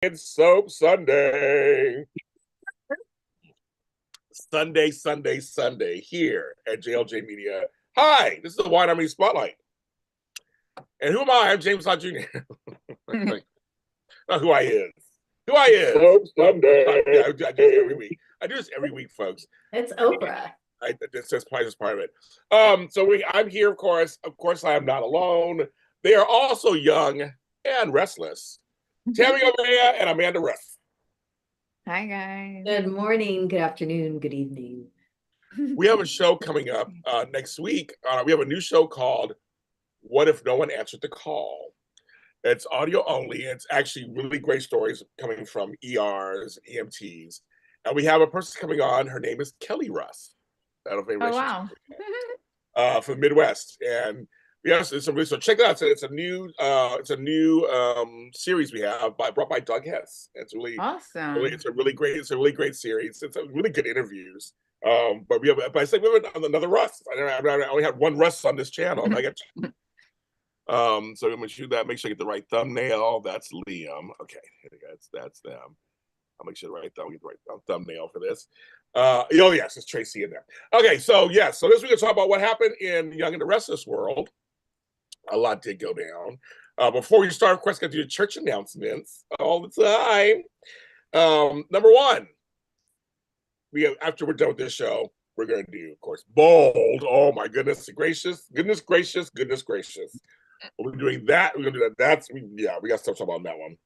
It's Soap Sunday. Sunday here at JLJ Media. Hi, this is the Wine Army Spotlight. And who am I? I'm James Lott Jr. Not who I is. Who I is. Soap Sunday. I do this every week. I do this every week, folks. It's Oprah. That's part of it. I'm here, of course. Of course, I am not alone. They are also young and restless. Tami Goveia and Amanda Russ. Hi, guys. Good morning, good afternoon, good evening. We have a show coming up next week. We have a new show called What If No One Answered the Call? It's audio only. It's actually really great stories coming from ERs, EMTs. And we have a person coming on. Her name is Kelly Russ. Oh, wow. From the Midwest. And yes, so check it out. It's a new series we have brought by Doug Hess. It's really awesome. It's a really great series. It's a really good interviews. But we have another Russ. I only had one Russ on this channel. And I got so I'm gonna shoot that. Make sure I get the right thumbnail. That's Liam. Okay, that's them. I'll make sure get the right thumbnail for this. Oh yes, it's Tracy in there. Okay, so yes, so this week we're gonna talk about what happened in Young and the Restless world. A lot did go down. Before we start, of course, got to do church announcements all the time. Number one, after we're done with this show, we're going to do, of course, bold. Oh my goodness gracious. We're doing that. We're going to do that. We got stuff to talk about on that one.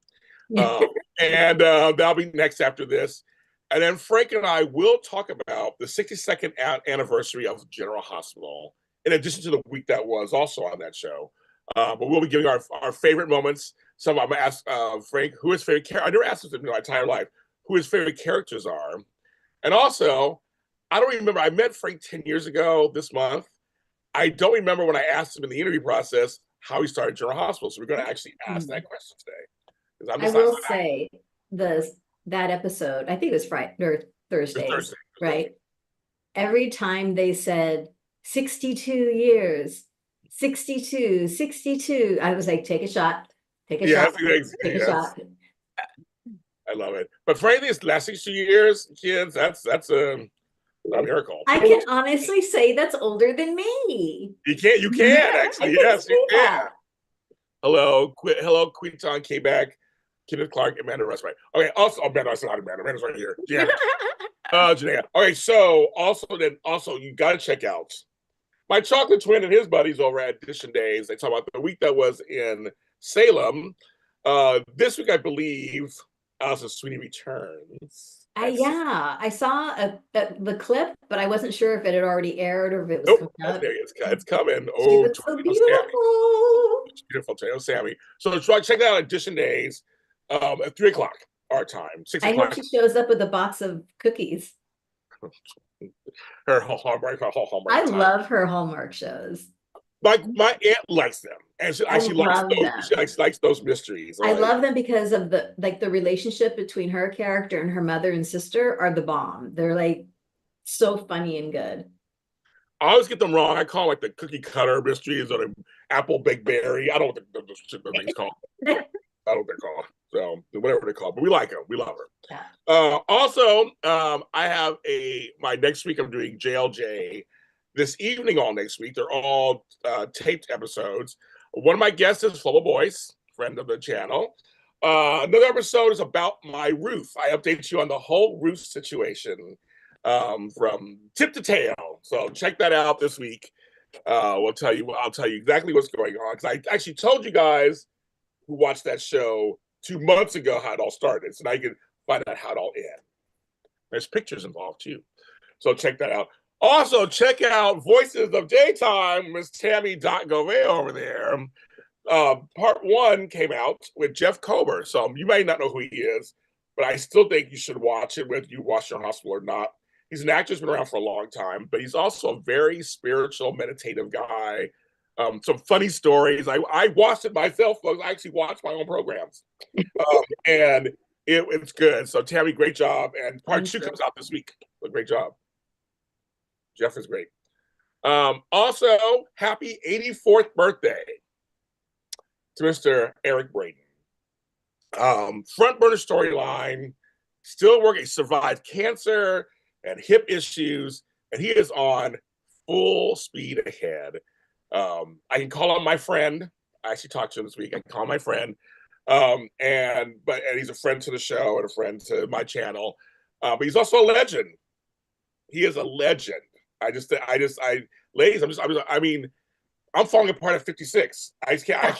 And that'll be next after this. And then Frank and I will talk about the 62nd anniversary of General Hospital, in addition to the week that was also on that show. But we'll be giving our favorite moments. I'm going to ask Frank who his favorite character. I never asked him in my entire life who his favorite characters are. And also, I don't remember. I met Frank 10 years ago this month. I don't remember when I asked him in the interview process how he started General Hospital. So we're going to actually ask that question today. I will say that episode, I think it was Friday or Thursday, right? Every time they said 62 years, 62, I was like, take a shot. Take a shot. I love it. But for these last 2 years, kids, that's a miracle. I can honestly say that's older than me. You can actually. Yes, you can. Hello, Quinton K-Back, Kenneth Clark, Amanda Russ, right? Okay, also, Amanda's right here. Yeah. Janaea. Okay, so also, you got to check out my chocolate twin and his buddies over at Edition Days. They talk about the week that was in Salem. This week, I believe, Alice Sweeney returns. I saw the clip, but I wasn't sure if it had already aired or if it was coming out. It's coming. She looks so beautiful. It's beautiful, Taylor Sammy. So check that out, Edition Days, at 3:00 our time. 6:00. I hope she shows up with a box of cookies. Her Hallmark. I love her Hallmark shows. My aunt likes them, and she likes those mysteries. I love them because of the relationship between her character and her mother and sister are the bomb. They're like so funny and good. I always get them wrong. I call the cookie cutter mysteries or the apple baked berry. I don't know what the thing's called. I don't know what they're called. So whatever they're called, but we like them. We love her. Yeah. Also, I have my next week I'm doing JLJ. This evening, all next week, they're all taped episodes. One of my guests is Flobo Boyce, friend of the channel. Another episode is about my roof. I update you on the whole roof situation from tip to tail. So check that out this week. I'll tell you exactly what's going on, because I actually told you guys who watched that show 2 months ago how it all started. So now you can find out how it all ended. There's pictures involved too. So check that out. Also, check out Voices of Daytime, Miss Tami Goveia over there. Part 1 came out with Jeff Kober. So you may not know who he is, but I still think you should watch it, whether you watch Your Hospital or not. He's an actor who's been around for a long time, but he's also a very spiritual, meditative guy. Some funny stories. I watched it myself, folks. I actually watched my own programs. And it's good. So Tami, great job. And part 2 comes out this week. So great job. Jeff is great. Also, happy 84th birthday to Mr. Eric Braden. Front burner storyline, still working, survived cancer and hip issues, and he is on full speed ahead. I can call on my friend. I actually talked to him this week. I can call my friend. And he's a friend to the show and a friend to my channel. But he's also a legend. He is a legend. Ladies, I'm falling apart at 56. I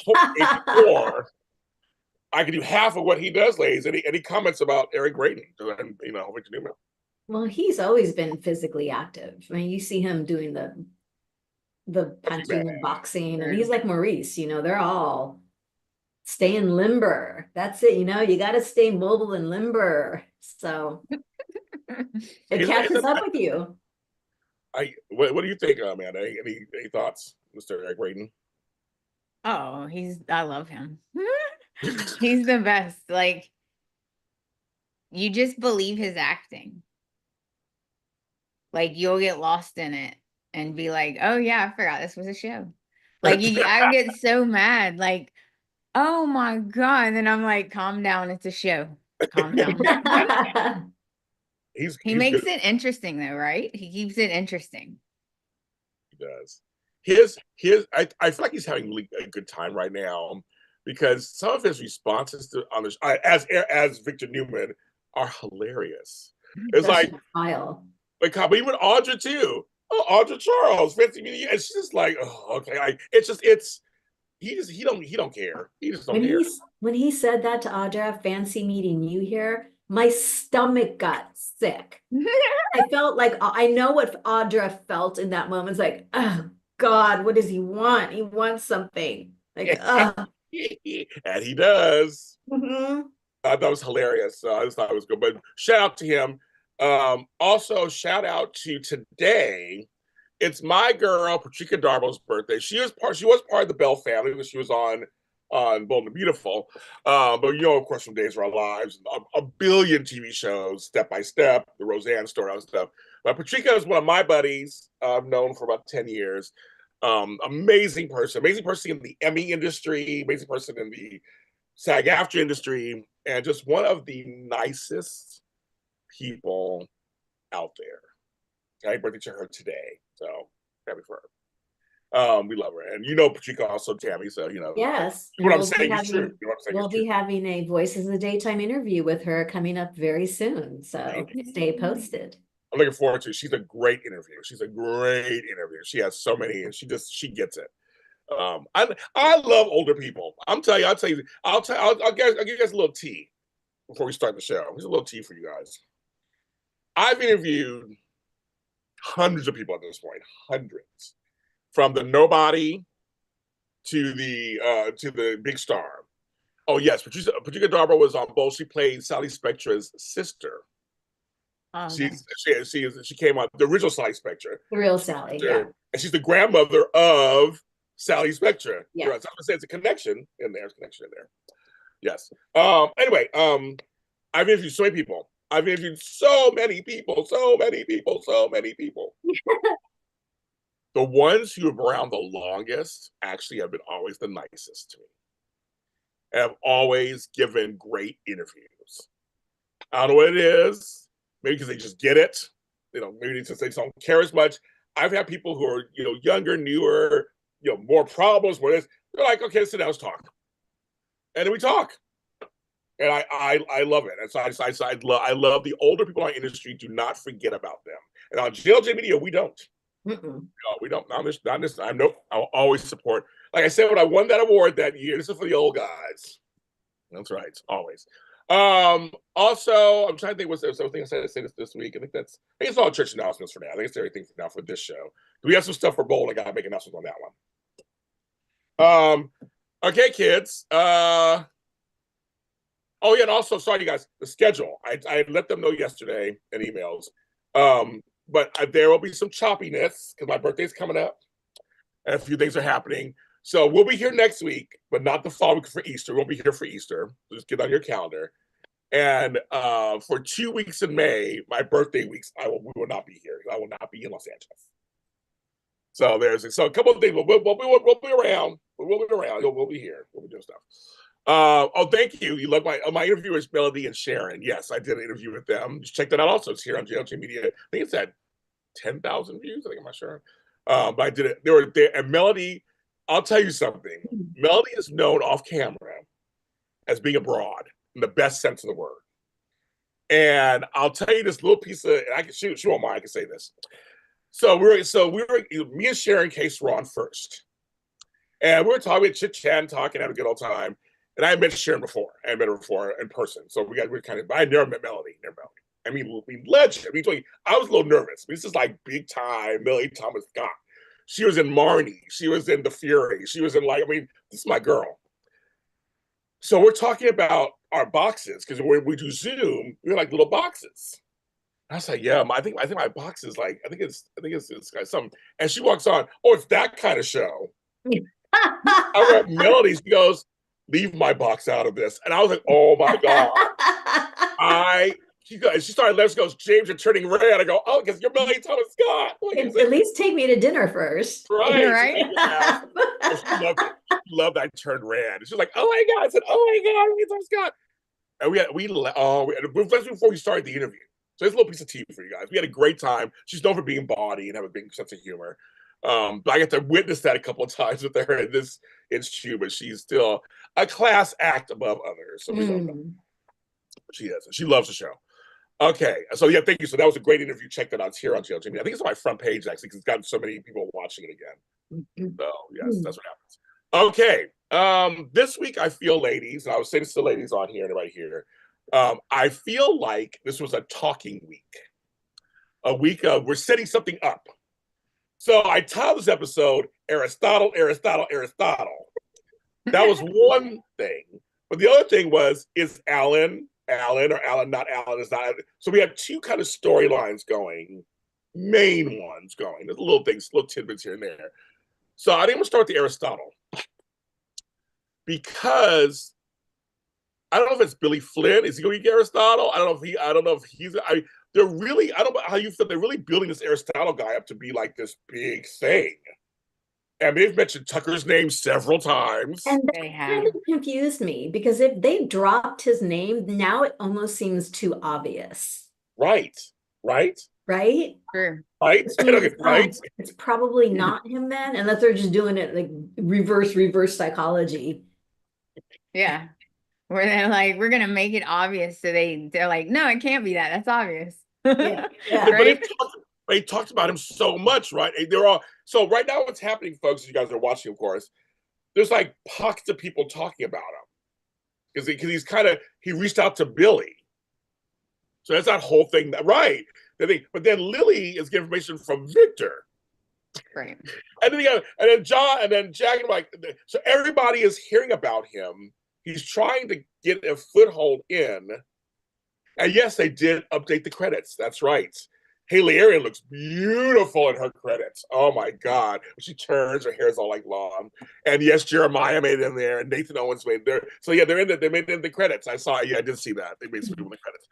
hope 84. I can do half of what he does, ladies. And he comments about Eric Braeden and Victor Newman. Well, he's always been physically active. I mean, you see him doing the punching and boxing, and he's like Maurice. They're all staying limber. That's it. You got to stay mobile and limber. So it catches up with you. What do you think, Amanda? Any thoughts, Mr. Eric Braeden? Oh, I love him. He's the best. Like, you just believe his acting. Like, you'll get lost in it and be like, oh yeah, I forgot this was a show. Like, I get so mad. Like, oh my God. And then I'm like, calm down. It's a show. Calm down. He makes it interesting though, right? He keeps it interesting. He does. I feel like he's having really a good time right now because some of his responses as Victor Newman are hilarious. It's like smile. But even Audra too. Oh, Audra Charles, fancy meeting you. It's just like, oh, okay. He don't care. He just don't care. When he said that to Audra, fancy meeting you here, my stomach got sick. I felt like I know what Audra felt in that moment. It's like, oh God, what does he want? He wants something. Like, and he does. Mm-hmm. I thought it was hilarious. I just thought it was good. But shout out to him. Also, shout out to today. It's my girl Patricia Darbo's birthday. She was part of the Bell family because she was on Bold and Beautiful. But of course, from Days of Our Lives, a billion TV shows, Step by Step, the Roseanne story, all that stuff. But Patricia is one of my buddies. I've known for about 10 years. Amazing person in the Emmy industry, amazing person in the SAG-AFTRA industry, and just one of the nicest people out there. Happy birthday to her today. So happy for her. We love her. And Patricia also, Tami, so yes. What I'm saying is true. We'll be having a Voices of the Daytime interview with her coming up very soon. So stay posted. I'm looking forward to it. She's a great interviewer. She has so many, and she gets it. I love older people. I'll give you guys a little tea before we start the show. Here's a little tea for you guys. I've interviewed hundreds of people at this point, hundreds, from the nobody to the big star. Oh yes, Patricia Darbo was on both. She played Sally Spectra's sister. Oh, she came on the original Sally Spectra, the real Sally, yeah, and she's the grandmother of Sally Spectra. Yeah, so I'm gonna say it's a connection in there. Yes. Anyway, I've interviewed so many people. I've interviewed so many people. The ones who have been around the longest actually have been always the nicest to me. And have always given great interviews. I don't know what it is. Maybe because they just get it. Maybe they don't care as much. I've had people who are, younger, newer, more problems, more this. They're like, okay, sit down, let's talk. And then we talk. And I love it. And so I love the older people in our industry. Do not forget about them. And on JLJ Media, we don't. No, we don't. Not this time. Nope. I'll always support. Like I said, when I won that award that year, this is for the old guys. That's right. Always. Also, I'm trying to think what's something I said to say this week. I think it's all church announcements for now. I think it's everything for now for this show. We have some stuff for Bold. I gotta make announcements on that one. Okay, kids. Oh yeah, and also sorry you guys, the schedule. I let them know yesterday in emails. But there will be some choppiness because my birthday's coming up and a few things are happening. So we'll be here next week, but not the following week for Easter. We'll be here for Easter. So just get on your calendar. And for 2 weeks in May, my birthday weeks, we will not be here. I will not be in Los Angeles. So there's a couple of things. We'll be around. We'll be around. We'll be here. We'll be doing stuff. Oh, thank you. You love my interview with Melody and Sharon. Yes, I did an interview with them. Just check that out. Also, it's here on JLJ Media. I think it's at 10,000 views. I think I'm not sure. But I did it. They were there, and Melody. I'll tell you something. Melody is known off camera as being a broad in the best sense of the word. And I'll tell you this little piece of. And I can she won't mind. I can say this. So we were me and Sharon Case were on first, and we were talking, chit chat, talking, having a good old time. And I had met Sharon before. I had met her before in person. So we kind of. I never met Melody. I mean, legend. I was a little nervous. This is like big time Millie Thomas Scott. She was in Marnie. She was in The Fury. She was in this is my girl. So we're talking about our boxes because when we do Zoom, we're like little boxes. I was like, yeah, I think my box is like, I think it's something. And she walks on, oh, it's that kind of show. I read Melody. She goes, leave my box out of this. And I was like, oh my God. She started laughing. She goes, James, you're turning red. I go, oh, because you're Melody Thomas Scott. At least take me to dinner first. Right. Right. Yeah. She loved it. She loved that I turned red. She was like, oh my God. I said, oh my God, Melody Thomas Scott. And that's before we started the interview. So there's a little piece of tea for you guys. We had a great time. She's known for being bawdy and have a big sense of humor. But I got to witness that a couple of times with her in this institute, but she's still a class act above others. So we don't know. She is. She loves the show. Okay. So yeah, thank you. So that was a great interview. Check that out. It's here on JLJ. I think it's on my front page actually, because it's gotten so many people watching it again. So yes, that's what happens. Okay. This week I feel, ladies, and I was saying this to the ladies on here and right here. I feel like this was a talking week. A week of we're setting something up. So I titled this episode Aristole, Aristotle, Aristotle. That was one thing. But the other thing was, is Alan, or Alan, not Alan, is not. So we have two kind of storylines going, main ones going. There's little things, little tidbits here and there. So I think I'm gonna start with the Aristotle. Because I don't know if it's Billy Flynn. Is he going to get Aristotle? I don't know if he's. They're really. I don't know how you feel. They're really building this Aristotle guy up to be like this big thing. And they've mentioned Tucker's name several times. And that kind of confused me because if they dropped his name, now it almost seems too obvious. Right. True. Right. It's probably not him then, unless they're just doing it like reverse psychology. Yeah. Where they're like, we're gonna make it obvious. So they're like, no, it can't be that. That's obvious. Yeah. Right? But they talked about him so much, right? So right now what's happening, folks, you guys are watching, of course, there's like pockets of people talking about him. Because he reached out to Billy. So that's that whole thing, right? But then Lily is getting information from Victor. Right. And then John, and then Jack, and like, so everybody is hearing about him. He's trying to get a foothold in. And yes, they did update the credits. That's right. Haley Arian looks beautiful in her credits. Oh my God. When she turns, her hair's all like long. And yes, Jeremiah made it in there, and Nathan Owens made it there. So yeah, they made it in the credits. I did see that. They made some people in the credits.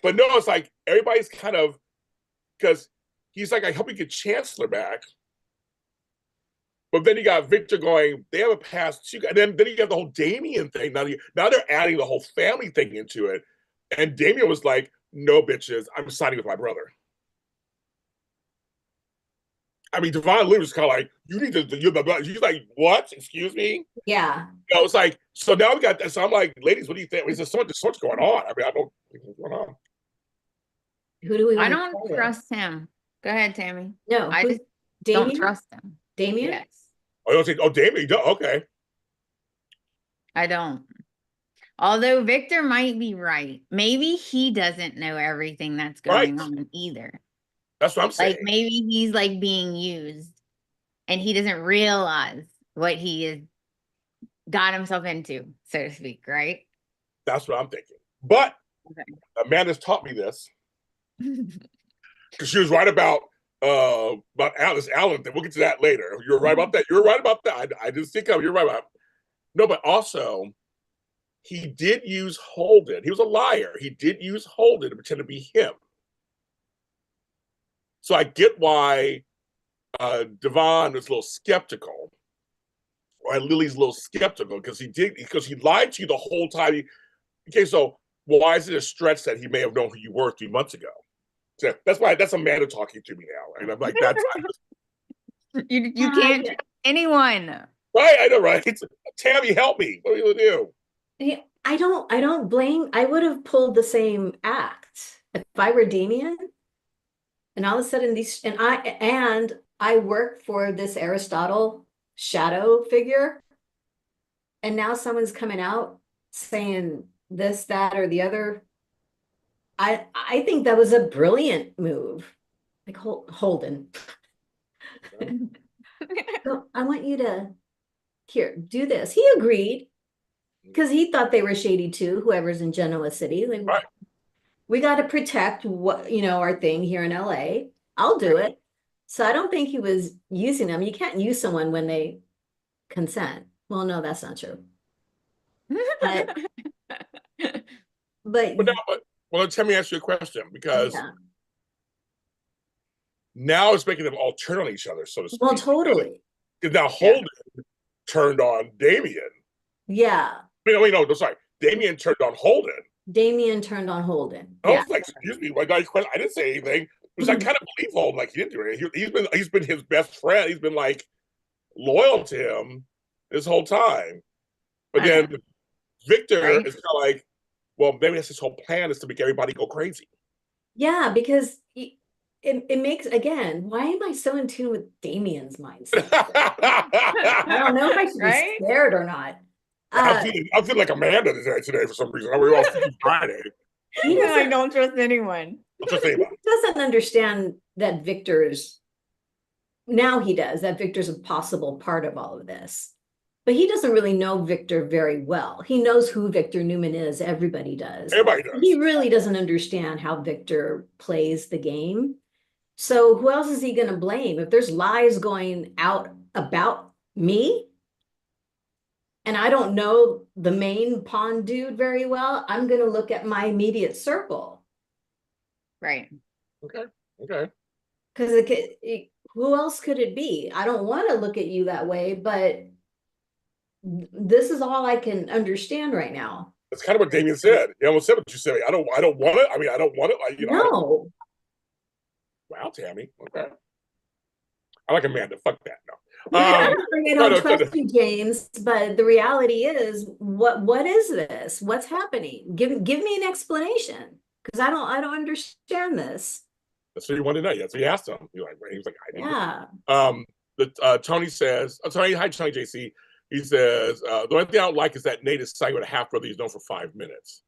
But no, it's like everybody's kind of, because he's like, I hope we get Chancellor back. But then you got Victor going, they have a past too. And then you got the whole Damien thing. Now they're adding the whole family thing into it. And Damien was like, no, bitches, I'm siding with my brother. I mean, Devon Lee was kind of like, you need to, you're my brother. She's like, what? Excuse me? Yeah. It's like, so now we got that. So I'm like, ladies, what do you think? There's so much going on. I mean, I don't think what's going on. Who do we I don't trust him. Go ahead, Tammy. No, I just Damien? don't trust him. Damien? Yes. Oh, you don't think, Damien, okay. I don't. Although Victor might be right. Maybe he doesn't know everything that's going on either. That's what I'm saying. Like maybe he's like being used and he doesn't realize what he has got himself into, so to speak, right? That's what I'm thinking. But Amanda's taught me this. Because she was right about Alice Allen thing. We'll get to that later. You're right about that. You're right about that. I didn't think of. You're right about. No, but also, he did use Holden. He was a liar. He did use Holden to pretend to be him. So I get why Devon was a little skeptical, Lily's a little skeptical because he lied to you the whole time. Okay, so why is it a stretch that he may have known who you were 3 months ago? So that's Amanda talking to me now, and I'm like, that's you can't trust anyone. right. I know, right? Tami, help me. What are you gonna Yeah, I don't blame. I would have pulled the same act if I were Damien, and all of a sudden I work for this Aristotle shadow figure, and now someone's coming out saying this, that, or the other. I think that was a brilliant move. Like Holden. So I want you to do this. He agreed because he thought they were shady too, whoever's in Genoa City. Like, Right. we got to protect our thing here in LA. I'll do it. So I don't think he was using them. You can't use someone when they consent. Well, no, that's not true. But well, let me ask you a question, because yeah. now it's making them all turn on each other, so to speak. Well, totally. Because now Holden turned on Damien. Yeah. No, sorry. Damien turned on Holden. Damien turned on Holden. I was like, excuse me, I didn't say anything. Because I kind of believe Holden, like he didn't do anything. He's been his best friend. He's been like loyal to him this whole time. But then Victor is kind of like, well, maybe that's his whole plan, is to make everybody go crazy. Yeah, because it makes, again, why am I so in tune with Damien's mindset? I don't know if I should be scared or not. I'm feeling like Amanda today for some reason. We were all Friday. I don't trust anyone. He doesn't understand that now he does, that Victor's a possible part of all of this. But he doesn't really know Victor very well. He knows who Victor Newman is. Everybody does. Everybody does. He really doesn't understand how Victor plays the game. So who else is he going to blame? If there's lies going out about me, and I don't know the main pawn dude very well, I'm going to look at my immediate circle. Right. Okay. Because who else could it be? I don't want to look at you that way, but this is all I can understand right now. That's kind of what Damien said. He almost said what you said. I don't want it. I don't want it. No. Wow, Tami. Okay. I like Amanda. Fuck that. No. I don't trust you, James. But the reality is, what is this? What's happening? Give me an explanation, because I don't understand this. That's what you wanted to know. That's what you asked him. He was like, I didn't. Tony says, hi, Tony JC. He says, the only thing I don't like is that Nate is siding with a half brother he's known for 5 minutes.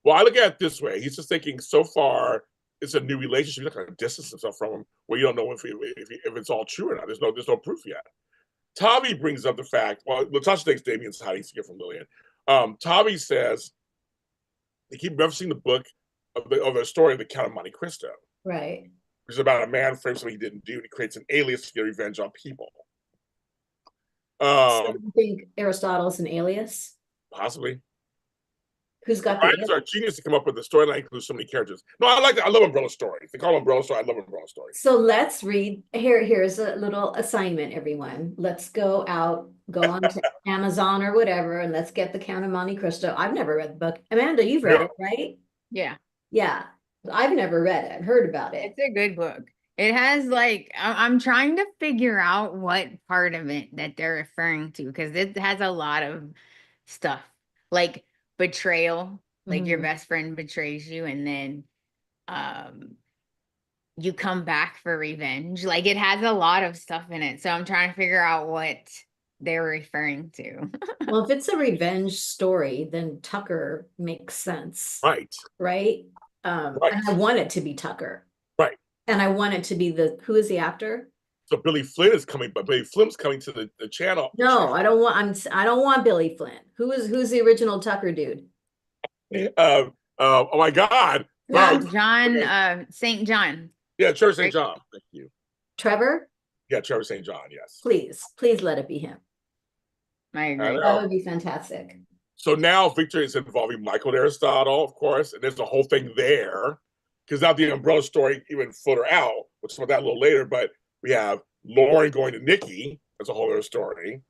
Well, I look at it this way. He's just thinking so far it's a new relationship. He's not going to distance himself from him where you don't know if it's all true or not. There's no proof yet. Tami brings up the fact, well, Latasha thinks Damien's hiding secret from Lillian. Tami says they keep referencing the book of the story of the Count of Monte Cristo. Right. Which is about a man frames something he didn't do, and he creates an alias to get revenge on people. So you think Aristotle's an alias? Possibly. Who's got the are genius to come up with the story that includes so many characters. No, I love umbrella stories. They call them umbrella stories. I love umbrella stories. So let's read. Here's a little assignment, everyone. Let's go on to Amazon or whatever, and let's get the Count of Monte Cristo. I've never read the book. Amanda, you've read it, right? Yeah. Yeah. I've never read it. I've heard about it. It's a good book. It has I'm trying to figure out what part of it that they're referring to, because it has a lot of stuff like betrayal, like your best friend betrays you and then you come back for revenge. Like, it has a lot of stuff in it. So I'm trying to figure out what they're referring to. Well, if it's a revenge story, then Tucker makes sense. Right. Right? And I want it to be Tucker. Right. And I want it to be who is the actor? So Billy Flynn is coming, but Billy Flynn's coming to the channel. No, I don't want Billy Flynn. Who's the original Tucker dude? Oh my God. John St. John. Yeah, Trevor St. John. Thank you. Trevor? Yeah, Trevor St. John, yes. Please let it be him. I agree. That would be fantastic. So now Victor is involving Michael and Aristotle, of course, and there's a whole thing there. Because now the umbrella story even further out, we'll talk about that a little later, but we have Lauren going to Nikki. That's a whole other story.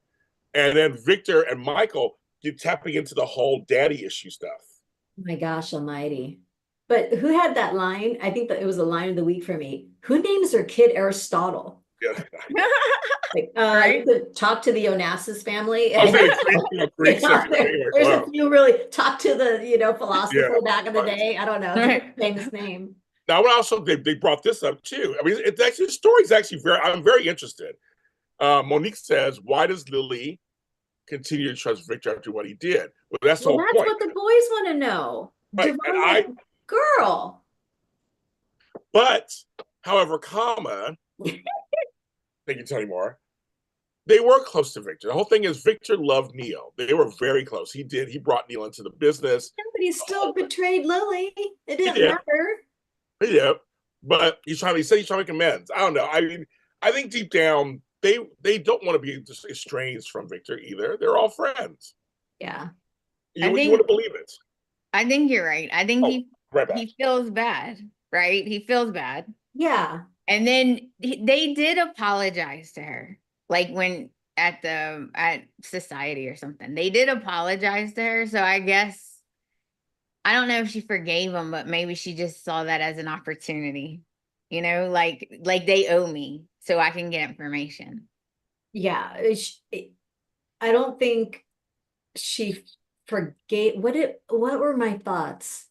And then Victor and Michael get tapping into the whole daddy issue stuff. Oh my gosh almighty. But who had that line? I think that it was a line of the week for me. Who names their kid Aristotle? Yeah. Like, Right? talk to the Onassis family. I was saying Greeks. There's a few really talk to the philosopher back in the Right. day. I don't know. It's a famous name. Now, also they brought this up too. I mean, it's actually the story's actually I'm very interested. Monique says, "Why does Lily continue to trust Victor after what he did?" Well, that's the whole That's point. what the boys want to know. Right. Devon, girl. But, however, thank you, Tony Moore. They were close to Victor. The whole thing is Victor loved Neil. They were very close. He brought Neil into the business. But he still betrayed Lily. It didn't matter. Yeah. But he's trying to make amends. I don't know. I mean, I think deep down, they don't want to be estranged from Victor either. They're all friends. Yeah. You wouldn't believe it. I think you're right. I think he Right feels bad, right? He feels bad. Yeah. And then they did apologize to her. Like when at society or something, they did apologize to her. So I guess, I don't know if she forgave him, but maybe she just saw that as an opportunity, like they owe me so I can get information. Yeah. I don't think she forgave. What were my thoughts?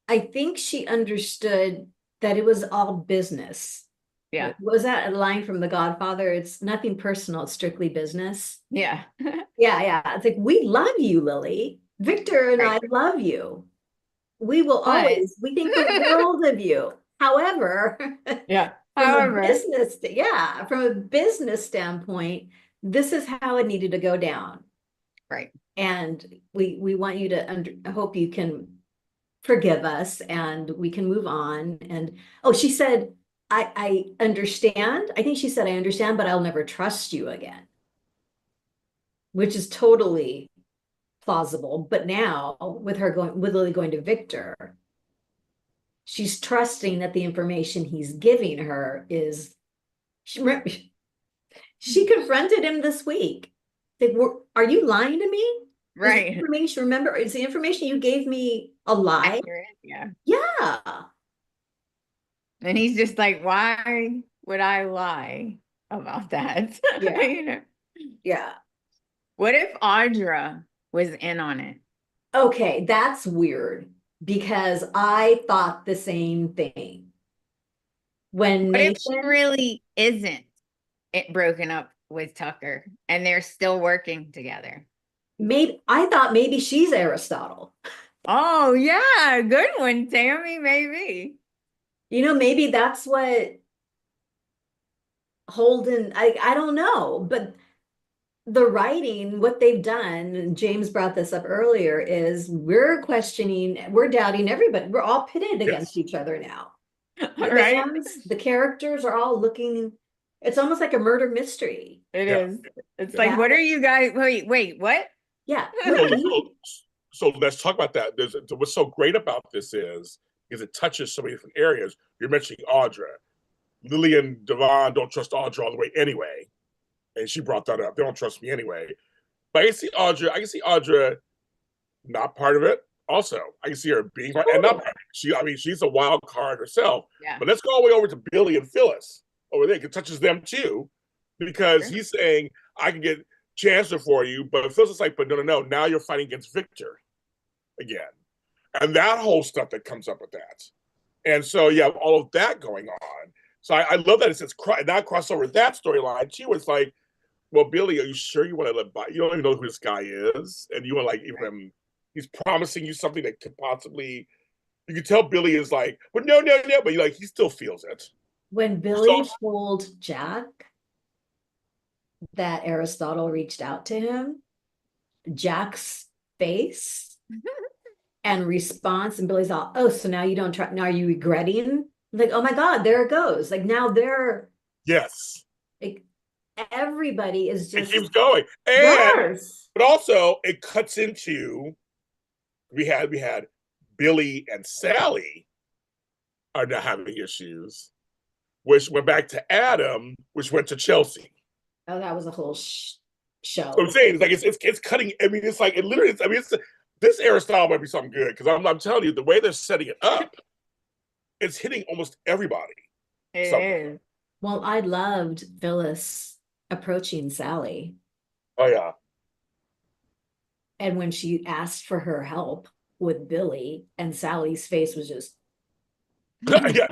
I think she understood that it was all business. Yeah. Was that a line from The Godfather? It's nothing personal, it's strictly business. Yeah. Yeah. It's like, we love you, Lily. Victor and I love you. We will always, we think the world of you. However, from a business standpoint, this is how it needed to go down. Right. And we want you to hope you can forgive us and we can move on. And she said, I understand. I think she said, I understand, but I'll never trust you again. Which is totally plausible. But now with Lily going to Victor, she's trusting that the information he's giving her is, she confronted him this week. Like, are you lying to me? Right. Is the information you gave me a lie? Accurate. Yeah. Yeah. And he's just like, why would I lie about that? Yeah. Yeah. What if Audra was in on it? Okay, that's weird because I thought the same thing. What if she really isn't broken up with Tucker and they're still working together? I thought maybe she's Aristotle. Oh yeah, good one, Tami. Maybe. Maybe that's what Holden, I don't know, but the writing, what they've done, and James brought this up earlier, is we're doubting everybody. We're all pitted against each other now. Right? The characters are all looking, it's almost like a murder mystery. It is. It's like, what are you guys, wait, what? Yeah. So let's talk about that. What's so great about this is it touches so many different areas. You're mentioning Audra. Lily and Devon don't trust Audra all the way anyway. And she brought that up. They don't trust me anyway. But I can see Audra not part of it. Also, I can see her being part and not part of it. She's a wild card herself. Yeah. But let's go all the way over to Billy and Phyllis over there. It touches them too. Because he's saying, I can get Chancellor for you, but Phyllis is like, but no. Now you're fighting against Victor again. And that whole stuff that comes up with that. And so you have all of that going on. So I love that it's not crossover that storyline too. It's like, well, Billy, are you sure you want to live by? You don't even know who this guy is, and you want even he's promising you something that could possibly. You can tell Billy is like, but no, but he still feels it. When Billy told Jack that Aristotle reached out to him, Jack's face and response, and Billy's all, oh, so now you don't try. Now are you regretting? Like, oh my God, there it goes. Like now they're like everybody is just it keeps going. And but also it cuts into we had Billy and Sally are now having issues, which went back to Adam, which went to Chelsea. Oh, that was a whole show. What I'm saying is like it's cutting. I mean, it's like it literally. I mean, this Aristole might be something good because I'm telling you the way they're setting it up, it's hitting almost everybody. It is. Well, I loved Phyllis approaching Sally. Oh yeah. And when she asked for her help with Billy, and Sally's face was just Yeah.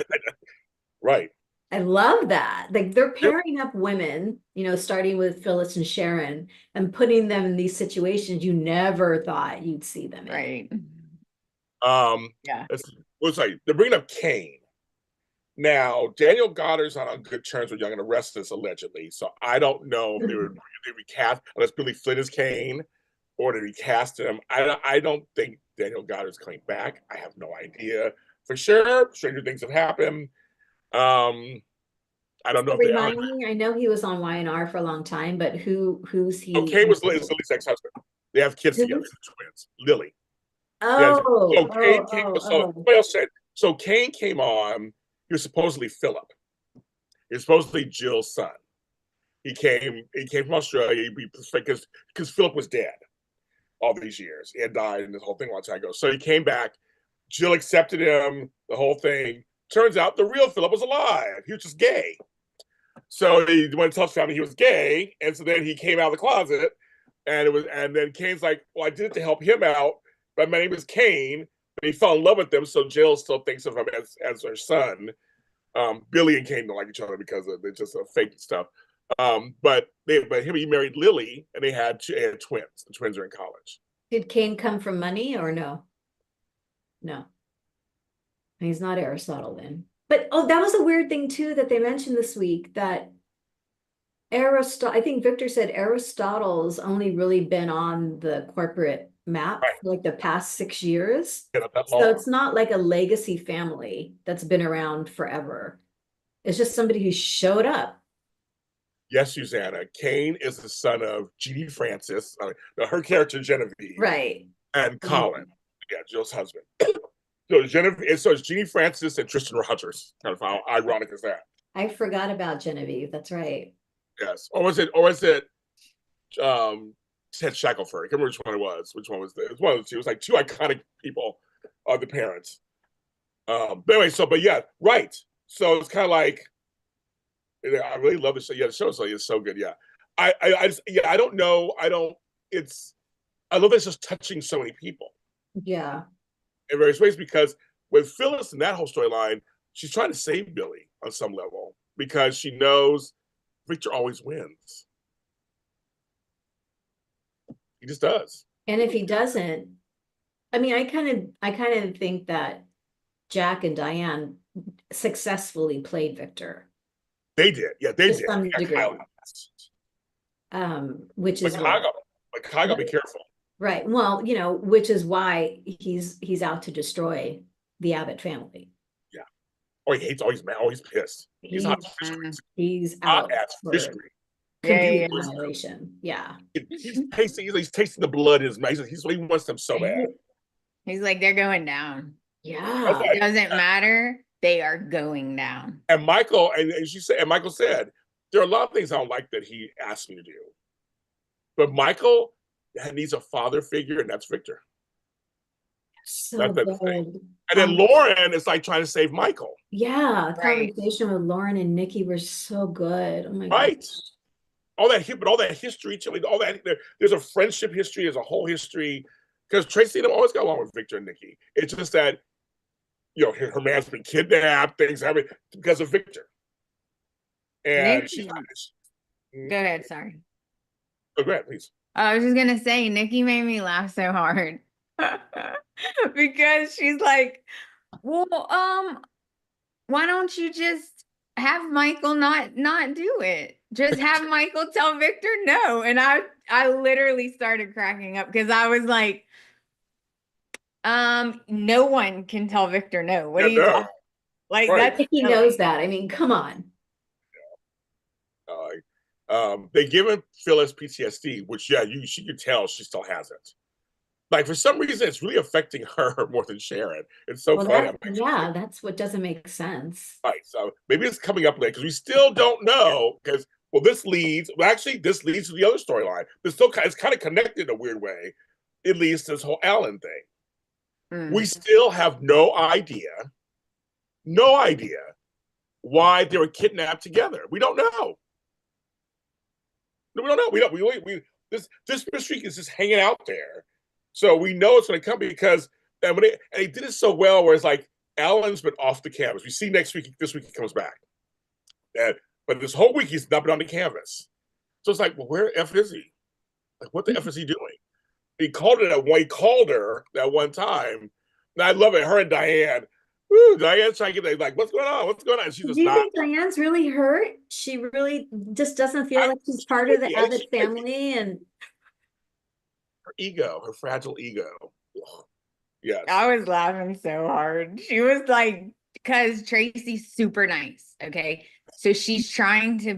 Right. I love that. Like they're pairing up women, starting with Phyllis and Sharon and putting them in these situations you never thought you'd see them in. Right. Yeah. It's like they're bringing up Kane. Now, Daniel Goddard's not on good terms with Young and the Restless, allegedly. So I don't know if they would recast unless Billy Flynn is Kane or did he cast him. I don't think Daniel Goddard's coming back. I have no idea for sure. Stranger things have happened. I don't know. Remind me, I know he was on Y&R for a long time, but who's he? Kane was Lily's ex-husband. They have kids together, twins. Lily. Oh, Somebody else said. So Kane came on. He was supposedly Philip. He was supposedly Jill's son. He came from Australia because Philip was dead all these years. He had died and this whole thing a long time ago. So he came back. Jill accepted him. The whole thing. Turns out the real Philip was alive. He was just gay. So he went to tell his family he was gay, and so then he came out of the closet, and then Kane's like, "Well, I did it to help him out, but my name is Kane." But he fell in love with them, so Jill still thinks of him as her son. Billy and Kane don't like each other because they're just fake stuff. But he married Lily, and they had twins. The twins are in college. Did Kane come from money or no? No. He's not Aristotle then. But that was a weird thing too that they mentioned this week that I think Victor said Aristotle's only really been on the corporate map for like the past 6 years. So it's not like a legacy family that's been around forever. It's just somebody who showed up. Yes, Susanna. Kane is the son of Jeannie Francis, her character Genevieve, right, and Colin, Jill's husband. So it's Jeannie Francis and Tristan Rogers. Kind of how ironic is that? I forgot about Genevieve. That's right. Yes. Or was it Ted Shackelford? I can't remember which one it was. Which one was it? It was one of the two. It was like two iconic people of the parents. But anyway, but yeah, right. So it's kind of like I really love the show. Yeah, the show is so good. Yeah. I don't know. I love that it's just touching so many people. Yeah. In various ways, because with Phyllis and that whole storyline, she's trying to save Billy on some level because she knows Victor always wins. He just does. And if he doesn't, I mean, I kind of think that Jack and Diane successfully played Victor. They did, yeah, they did. Some degree. Which is Chicago, be careful. Right. Well, which is why he's out to destroy the Abbott family. Yeah. Oh, he hates. Oh, he's mad. Oh, he's pissed. He's out. He's out at fishery. Complete annihilation. Yeah. He's tasting the blood in his mouth. He wants them so bad. He's like, they're going down. Yeah. It doesn't matter. They are going down. And Michael said, there are a lot of things I don't like that he asked me to do. But Michael needs a father figure, and that's Victor. So good. And then Lauren is like trying to save Michael. Yeah, the conversation with Lauren and Nikki were so good. Oh my God. Right. All that history, all that. There's a friendship history, there's a whole history. Because Tracy and them always got along with Victor and Nikki. It's just that, her man's been kidnapped, things happen because of Victor. And Nikki. Go ahead, sorry. Oh, go ahead, please. I was just gonna say, Nikki made me laugh so hard because she's like, "Well, why don't you just have Michael not do it? Just have Michael tell Victor no." And I literally started cracking up because I was like, no one can tell Victor no. What are you talking? Like I think he knows that. I mean, come on. They given Phyllis PTSD, which she could tell she still has it. Like for some reason, it's really affecting her more than Sharon. It's so funny. That's what doesn't make sense. Right. So maybe it's coming up later because we still don't know. Because Well, this leads to the other storyline. It's kind of connected in a weird way. It leads to this whole Alan thing. We still have no idea why they were kidnapped together. We don't know. We don't know. This mystery is just hanging out there. So we know it's going to come because and they did it so well where it's like Alan's been off the canvas. We see this week he comes back. But this whole week he's not been on the canvas. So it's like, well, where the F is he? Like, what the F is he doing? He called her that one time. And I love it. Her and Diane. Woo, Diane's trying to get like, what's going on? What's going on? She's just Do you think Diane's really hurt? She really just doesn't feel like she's part of the Abbott family, and her fragile ego. Yes. I was laughing so hard. She was like, because Tracy's super nice. Okay. So she's trying to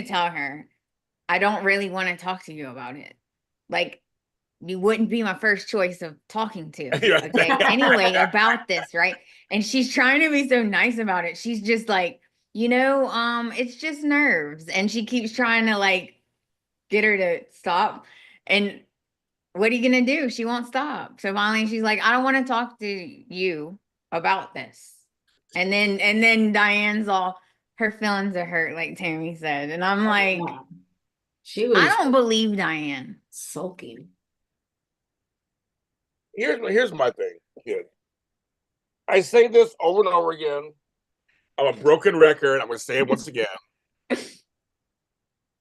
tell her, I don't really want to talk to you about it. Like, you wouldn't be my first choice of talking to. Okay. Anyway, about this, right? And she's trying to be so nice about it. She's just like, it's just nerves. And she keeps trying to like get her to stop. And what are you gonna do? She won't stop. So finally she's like, I don't want to talk to you about this. And then Diane's all, her feelings are hurt, like Tammy said. And I'm like, I don't believe Diane. Sulking. Here's my thing, kid. I say this over and over again. I'm a broken record. I'm going to say it once again.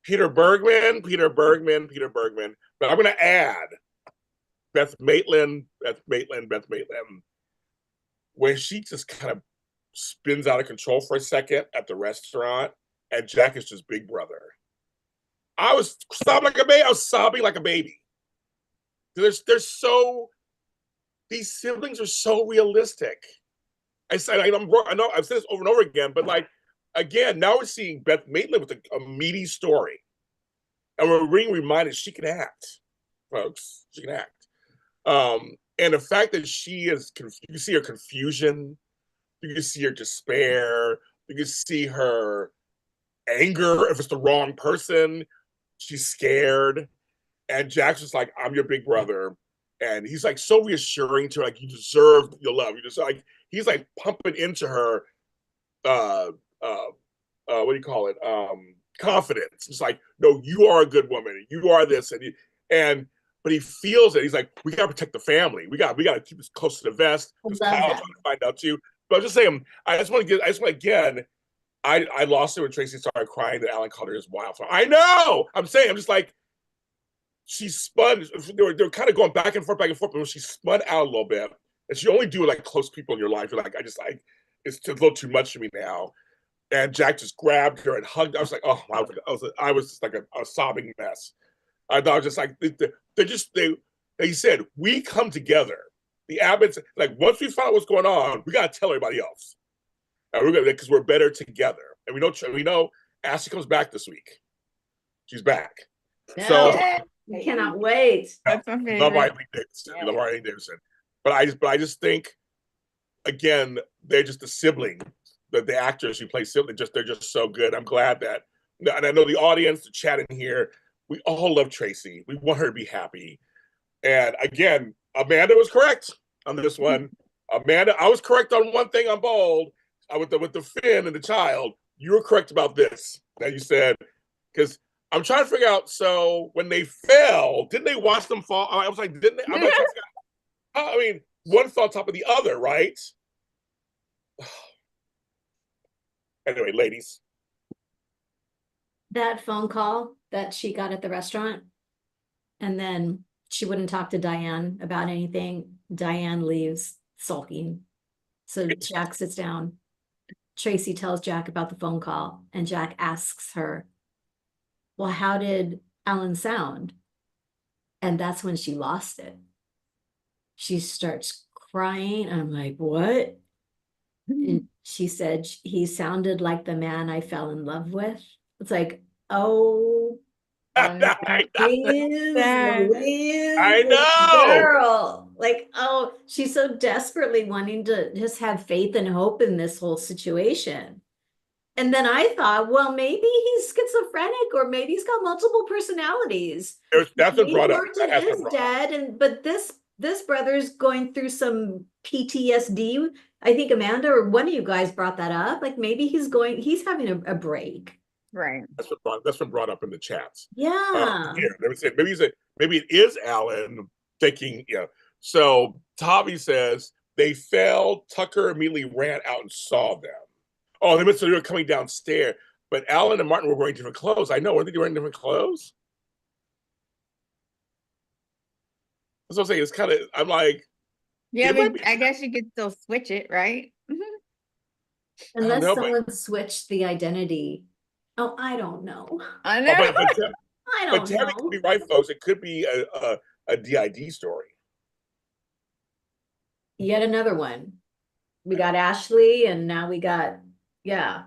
Peter Bergman. But I'm going to add Beth Maitland. When she just kind of spins out of control for a second at the restaurant, and Jack is just Big Brother. I was sobbing like a baby. These siblings are so realistic. I know I've said this over and over again, but like, again, now we're seeing Beth Maitland with a meaty story. And we're being reminded she can act, folks. She can act. And the fact that you can see her confusion, you can see her despair, you can see her anger if it's the wrong person. She's scared. And Jack's just like, I'm your big brother. And he's like so reassuring to her, like, you deserve your love. You just like, he's like pumping into her what do you call it? Confidence. It's like, no, you are a good woman. You are this. But he feels it. He's like, we gotta protect the family. We gotta keep this close to the vest. Because Kyle's trying to find out too. But I'll just say, I lost it when Tracy started crying that Alan called her his wildflower. I know. I'm just like, she spun. They were kind of going back and forth, but when she spun out a little bit, and she only do it like close people in your life. You're like, it's a little too much for me now. And Jack just grabbed her and hugged her. I was like, oh, I was just like a sobbing mess. I thought just like they said, we come together. The Abbotts, like, once we find out what's going on, we gotta tell everybody else. And we're gonna, because we're better together. And we know Ashley comes back this week. She's back. Yeah. So I cannot wait. That's my favorite. Love Eileen Davidson. But I just think, again, they're just the sibling. The actors who play sibling, they're just so good. I'm glad that, and I know the audience, the chat in here, we all love Tracy. We want her to be happy. And again, Amanda was correct on this one. Amanda, I was correct on one thing on Bold, with the Finn and the child. You were correct about this that you said, because I'm trying to figure out. So when they fell, didn't they watch them fall? I was like, didn't they? I'm not sure. I mean, one fell on top of the other, right? Anyway, ladies. That phone call that she got at the restaurant, and then she wouldn't talk to Diane about anything. Diane leaves sulking. So Jack sits down. Tracy tells Jack about the phone call, and Jack asks her, well, how did Alan sound? And that's when she lost it. She starts crying. And I'm like, what? And she said, he sounded like the man I fell in love with. It's like, oh, I know. Girl. Like, oh, she's so desperately wanting to just have faith and hope in this whole situation And then I thought, well, maybe he's schizophrenic, or maybe he's got multiple personalities. That's been brought up. Martin is dead, but this brother's going through some PTSD. I think Amanda or one of you guys brought that up. Like maybe he's having a break. Right. That's been brought up in the chats. Yeah. Maybe it is Alan thinking, So Tavi says they fell. Tucker immediately ran out and saw them. Oh, they must have been coming downstairs. But Alan and Martin were wearing different clothes. I know. Weren't they wearing different clothes? That's what I'm saying. It's kind of, I'm like. Yeah, but I guess you could still switch it, right? Unless someone switched the identity. Oh, I don't know. I know. I don't know. Tammy could be right, folks. It could be a DID story. Yet another one. We got Ashley, and now we got, Larry's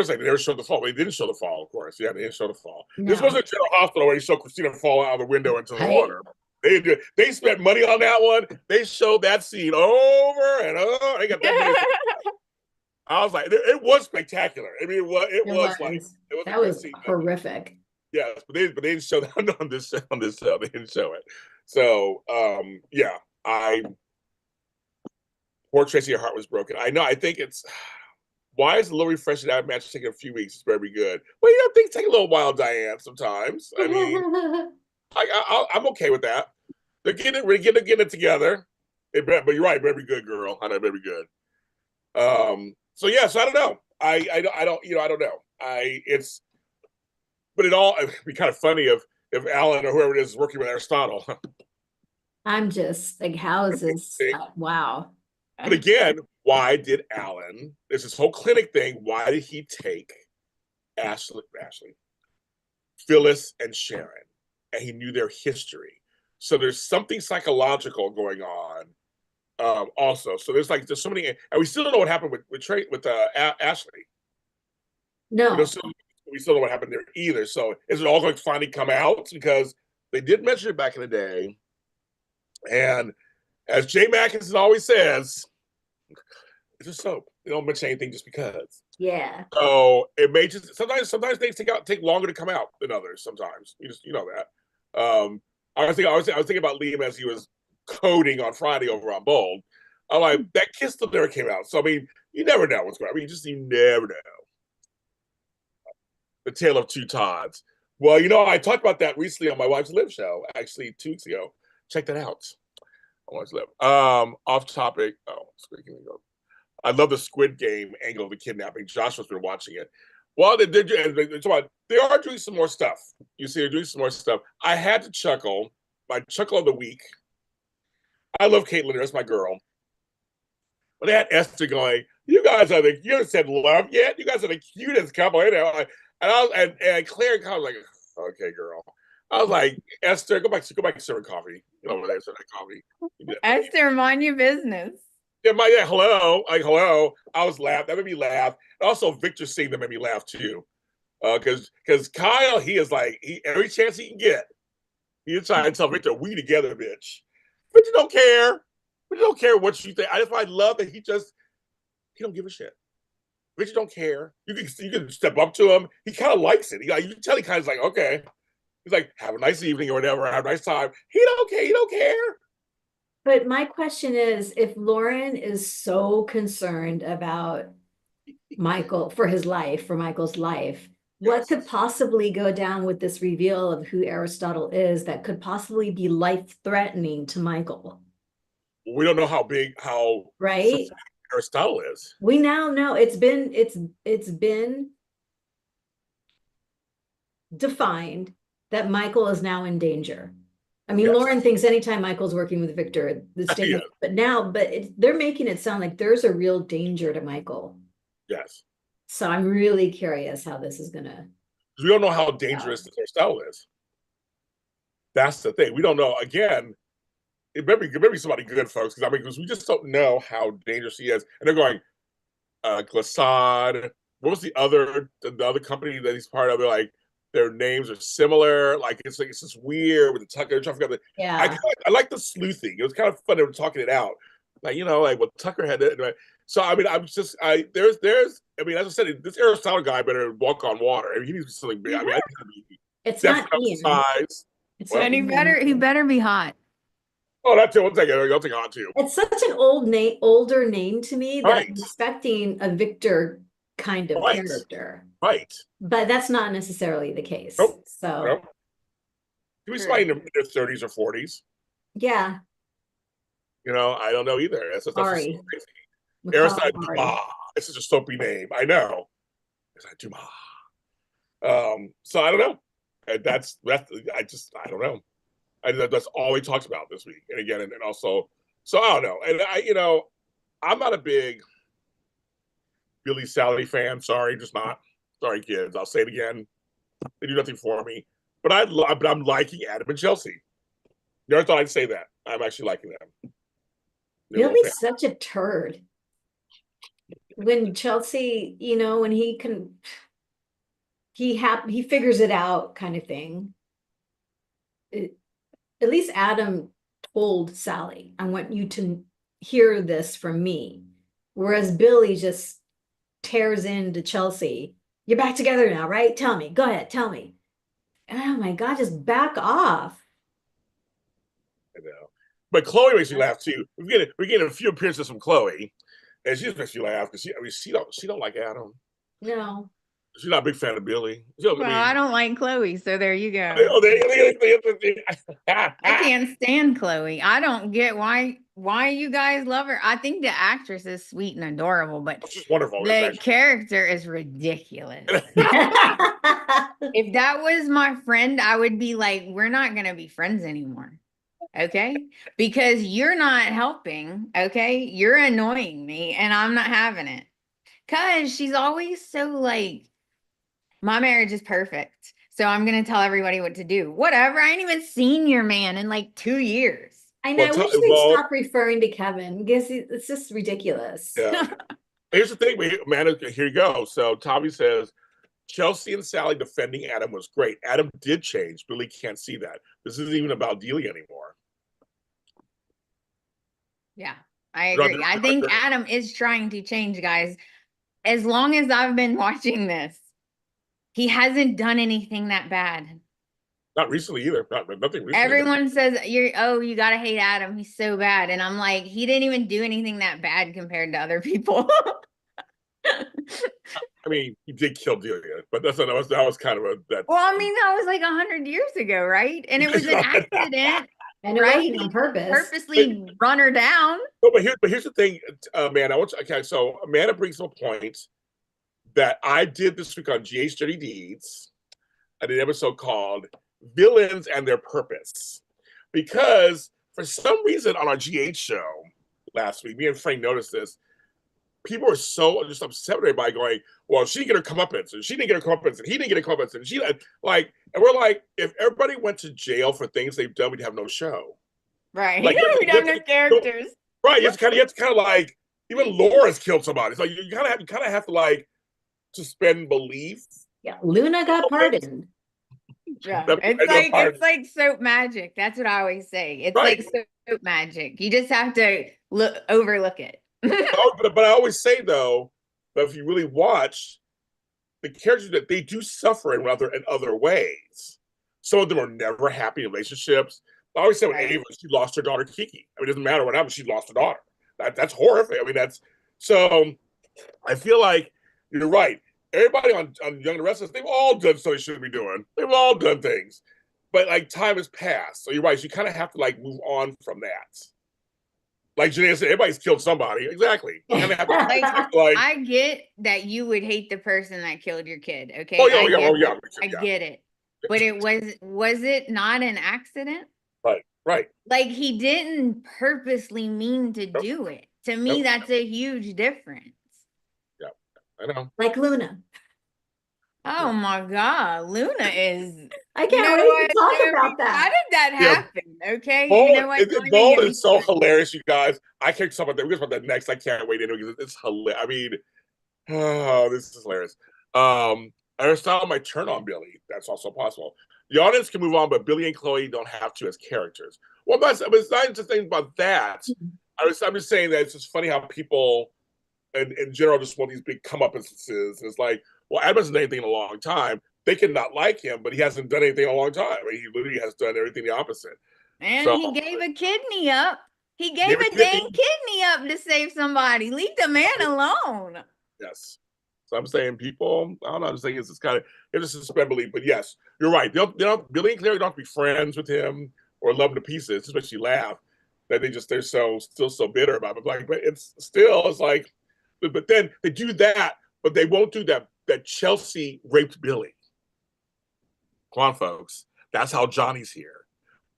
like, they never showed the fall. They didn't show the fall, of course. Yeah, they didn't show the fall. No. This wasn't General Hospital where they showed Christina fall out of the window into the water. They spent money on that one. They showed that scene over and over. They got that. I was like, it was spectacular. I mean, that was horrific. Yes, but they didn't show that on this show. They didn't show it. So poor Tracy, her heart was broken. I know. I think it's why is the little refreshing out match taking a few weeks? It's very good. Well, things take a little while, Diane. Sometimes. I mean, I'm okay with that. They're getting it together. But you're right, very good, girl. I know, very good. So I don't know. I don't know. It'd be kind of funny if Alan or whoever it is working with Aristole. I'm just like, how is this? Wow. But again, why did Alan? There's this whole clinic thing. Why did he take Ashley, Phyllis, and Sharon? And he knew their history. So there's something psychological going on. Also, so there's so many, and we still don't know what happened with Ashley. No, we still don't know what happened there either. So is it all going to finally come out? Because they did mention it back in the day, and as Jay Mackinson always says, it's a soap. They don't mention anything just because. Yeah. So it may just sometimes things take longer to come out than others. Sometimes you know that. I was thinking about Liam as he was coding on Friday over on Bold. I'm like, that kiss still never came out. So I mean, you never know what's going on. I mean, you never know. The Tale of Two Todds. Well, I talked about that recently on my Wife's Live show, actually 2 weeks ago. Check that out. I Wife's Live. Off topic. I love the Squid Game angle of the kidnapping. Joshua's been watching it. Well, they are doing some more stuff. You see, they're doing some more stuff. I had to chuckle. My chuckle of the week. I love Caitlin. That's my girl. But they had Esther going, you guys you haven't said love yet? You guys are the cutest couple. And Claire was like, okay, girl. I was like, Esther, go back to serving coffee. Over there, serving coffee. Esther, mind your business. Hello. I was laughing. That made me laugh. And also, Victor seeing them made me laugh too. Because Kyle, he is like, every chance he can get, he's trying to tell Victor, we together, bitch. Victor don't care. Victor don't care what you think. I love that he don't give a shit. Victor don't care. You can step up to him. He kind of likes it. You can tell he kind of like, okay. He's like, have a nice evening or whatever. Have a nice time. He don't care. He don't care. But my question is, if Lauren is so concerned about Michael for Michael's life, what could possibly go down with this reveal of who Aristole is that could possibly be life-threatening to Michael? We don't know how right Aristole is. We now know it's been defined that Michael is now in danger. I mean, yes. Lauren thinks anytime Michael's working with Victor, yeah. but they're making it sound like there's a real danger to Michael. Yes. So I'm really curious how this is gonna. We don't know how dangerous Aristole is. That's the thing. We don't know. Again, it better be somebody good, folks, because we just don't know how dangerous he is. And they're going, Glissade. What was the other company that he's part of? They're like, their names are similar. Like it's just weird with the Tucker. Yeah. I like the sleuthing. It was kind of fun. They were talking it out. Like, like what Tucker had. So I mean, there's, I mean, as I said, this Aristole guy better walk on water. I mean, he needs to be something big. I mean, it's not definitely Ian. size. And he better be hot. Oh, that's it. I'll take hot too. It's such an older name to me that I'm expecting a Victor kind of character. Right. But that's not necessarily the case. Nope. So nope. He was somebody in their 30s or 40s. Yeah. I don't know either. That's Ari. Aristole Dumas. It's such a soapy name. I know. It's like Dumas. So I don't know. That's I don't know. That's all he talks about this week. And again, and also, so I don't know. And I'm not a big Billy Sally fan. Sorry, just not. Sorry, kids. I'll say it again. They do nothing for me. But I'm liking Adam and Chelsea. Never thought I'd say that. I'm actually liking them. Billy's such a turd. When Chelsea, when he figures it out, kind of thing. At least Adam told Sally, I want you to hear this from me. Whereas Billy just tears into Chelsea. You're back together now, right? Tell me. Go ahead. Tell me. Oh my God, just back off. I know. But Chloe makes me laugh too. We're getting a few appearances from Chloe. And she just makes me laugh because she don't like Adam. No. She's not a big fan of Billy. I don't like Chloe, so there you go. I can't stand Chloe. I don't get why you guys love her. I think the actress is sweet and adorable, but she's wonderful. The character is ridiculous. If that was my friend, I would be like, we're not going to be friends anymore. Okay? Because you're not helping. Okay? You're annoying me and I'm not having it. Because she's always so like, my marriage is perfect. So I'm going to tell everybody what to do. Whatever. I ain't even seen your man in like 2 years. I know. I wish they'd stop referring to Kevin because it's just ridiculous. Yeah. Here's the thing, man. Here you go. So Tommy says, Chelsea and Sally defending Adam was great. Adam did change. Billy can't see that. This isn't even about Delia anymore. Yeah, I agree. I think Adam is trying to change, guys. As long as I've been watching this, he hasn't done anything that bad. Not recently either. Nothing recently. Everyone says you gotta hate Adam. He's so bad. And I'm like, he didn't even do anything that bad compared to other people. I mean, he did kill Delia, but that was kind of that. Well, I mean, that was like 100 years ago, right? And it was an accident. And right? On purpose. Purposely run her down. No, but here's the thing, man. So Amanda brings up a point that I did this week on GH Dirty Deeds. I did an episode called Villains and Their Purpose. Because for some reason on our GH show last week, me and Frank noticed this. People were so just upset with everybody going, well, she didn't get her comeuppance, and she didn't get her comeuppance, and he didn't get a comeuppance, and she and we're like, if everybody went to jail for things they've done, we'd have no show. Right. We'd have no characters. Right. You have to like, even Laura's killed somebody. It's like you kind of have to like suspend belief. Yeah, Luna got pardoned. Yeah, it's like soap magic. That's what I always say. It's like soap magic. You just have to overlook it. But I always say though, that if you really watch the characters, that they do suffer in other ways. Some of them are never happy in relationships. I always say with Ava, she lost her daughter Kiki. I mean, it doesn't matter what happened; she lost her daughter. That's horrific. I mean, that's so. I feel like you're right. Everybody on Young and Restless, they've all done something they shouldn't be doing. They've all done things, but like time has passed. So you're right. So you kind of have to like move on from that. Like Janae said, everybody's killed somebody. Exactly. I get that you would hate the person that killed your kid. Okay. I get it. But was it not an accident? Right. Like he didn't purposely mean to do it. To me, that's a huge difference. Yeah, I know. Like Luna. Oh my God, Luna is. I can't wait to talk about that. How did that happen? Okay, Bold, you know what? Bold is so hilarious, you guys. I can't talk about that. We're going to talk about that next. I can't wait into it. It's hilarious. I mean, this is hilarious. Aristole might turn on Billy. That's also possible. The audience can move on, but Billy and Chloe don't have to as characters. Well, it's not just thing about that. I'm just saying that it's just funny how people in general just want these big comeuppances. It's like, well, Adam hasn't done anything in a long time. They can not like him, but he hasn't done anything in a long time. I mean, he literally has done everything the opposite. And So, he gave a kidney up. He gave a dang kidney up to save somebody. Leave the man alone. Yes. So I'm saying people, I don't know, I'm just saying it's just kind of, it's just suspend belief. But yes, you're right. Billy and Clary don't have to be friends with him or love him to pieces. Just makes you laugh that they're still so bitter about it. Like, but it's like, but then they do that, but they won't do that Chelsea raped Billy. Come on, folks. That's how Johnny's here.